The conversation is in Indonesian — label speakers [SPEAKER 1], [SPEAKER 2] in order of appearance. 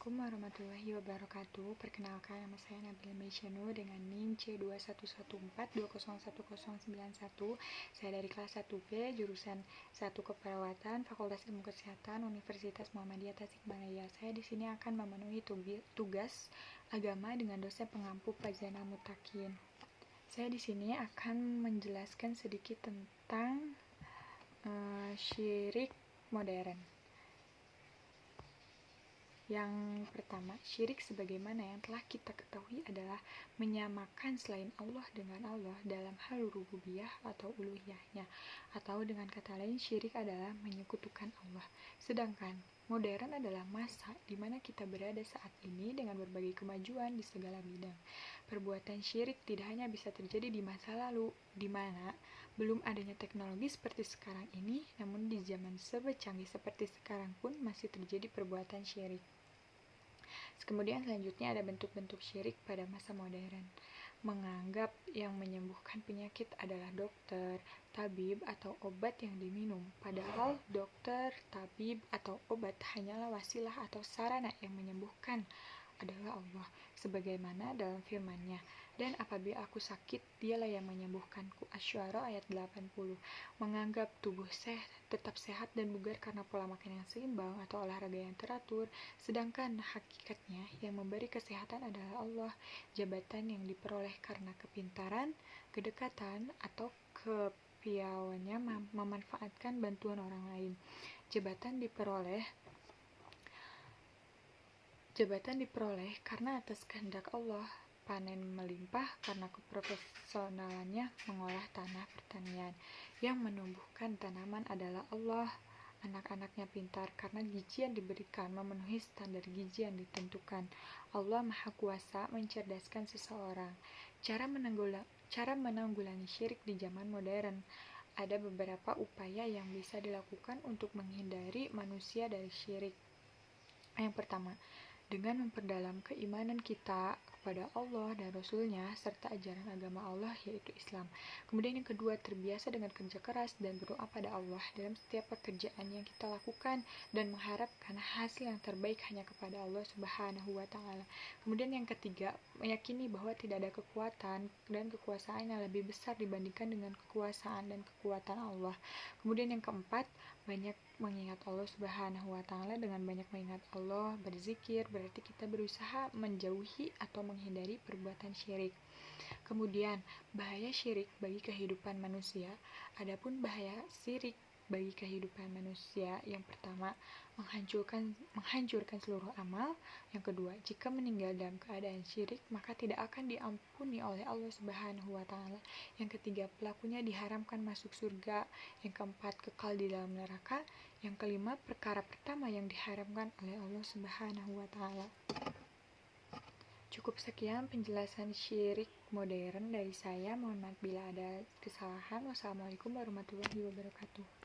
[SPEAKER 1] Assalamualaikum warahmatullahi wabarakatuh. Perkenalkan, nama saya Nabila Meisyanu dengan NIM C2114201091. Saya dari kelas 1B, jurusan 1 Keperawatan, Fakultas Ilmu Kesehatan, Universitas Muhammadiyah Tasikmalaya. Saya di sini akan memenuhi tugas agama dengan dosen pengampu Fazana Mutakin. Saya di sini akan menjelaskan sedikit tentang syirik modern. Yang pertama, syirik sebagaimana yang telah kita ketahui adalah menyamakan selain Allah dengan Allah dalam hal rububiyah atau uluhiyahnya. Atau dengan kata lain, syirik adalah menyekutukan Allah. Sedangkan modern adalah masa di mana kita berada saat ini dengan berbagai kemajuan di segala bidang. Perbuatan syirik tidak hanya bisa terjadi di masa lalu, di mana belum adanya teknologi seperti sekarang ini, namun di zaman serba canggih seperti sekarang pun masih terjadi perbuatan syirik. Kemudian selanjutnya ada bentuk-bentuk syirik pada masa modern. Menganggap yang menyembuhkan penyakit adalah dokter, tabib, atau obat yang diminum. Padahal dokter, tabib, atau obat hanyalah wasilah atau sarana yang menyembuhkan adalah Allah, sebagaimana dalam firman-Nya. Dan apabila aku sakit, dialah yang menyembuhkanku. Asy-Syu'ara ayat 80. Menganggap tubuh tetap sehat dan bugar karena pola makan yang seimbang atau olahraga yang teratur, sedangkan hakikatnya yang memberi kesehatan adalah Allah. Jabatan yang diperoleh karena kepintaran, kedekatan, atau kepiawaiannya memanfaatkan bantuan orang lain. Jabatan diperoleh karena atas kehendak Allah. Panen melimpah karena keprofesionalannya mengolah tanah pertanian. Yang menumbuhkan tanaman adalah Allah. Anak-anaknya pintar karena gizi yang diberikan memenuhi standar gizi yang ditentukan. Allah Maha Kuasa mencerdaskan seseorang. Cara menanggulangi syirik di zaman modern. Ada beberapa upaya yang bisa dilakukan untuk menghindari manusia dari syirik. Yang pertama, dengan memperdalam keimanan kita kepada Allah dan Rasul-Nya serta ajaran agama Allah yaitu Islam. Kemudian yang kedua, terbiasa dengan kerja keras dan berdoa pada Allah dalam setiap pekerjaan yang kita lakukan dan mengharapkan hasil yang terbaik hanya kepada Allah Subhanahu wa Ta'ala. Kemudian yang ketiga, meyakini bahwa tidak ada kekuatan dan kekuasaan yang lebih besar dibandingkan dengan kekuasaan dan kekuatan Allah. Kemudian yang keempat, banyak mengingat Allah Subhanahu wa Ta'ala. Dengan banyak mengingat Allah, berzikir, berarti kita berusaha menjauhi atau menghindari perbuatan syirik. Kemudian, bahaya syirik bagi kehidupan manusia. Adapun bahaya syirik bagi kehidupan manusia, yang pertama, menghancurkan seluruh amal. Yang kedua, jika meninggal dalam keadaan syirik, maka tidak akan diampuni oleh Allah Subhanahu wa Ta'ala. Yang ketiga, pelakunya diharamkan masuk surga. Yang keempat, kekal di dalam neraka. Yang kelima, perkara pertama yang diharamkan oleh Allah Subhanahu wa Ta'ala. Cukup sekian penjelasan syirik modern dari saya. Mohon maaf bila ada kesalahan. Wassalamualaikum warahmatullahi wabarakatuh.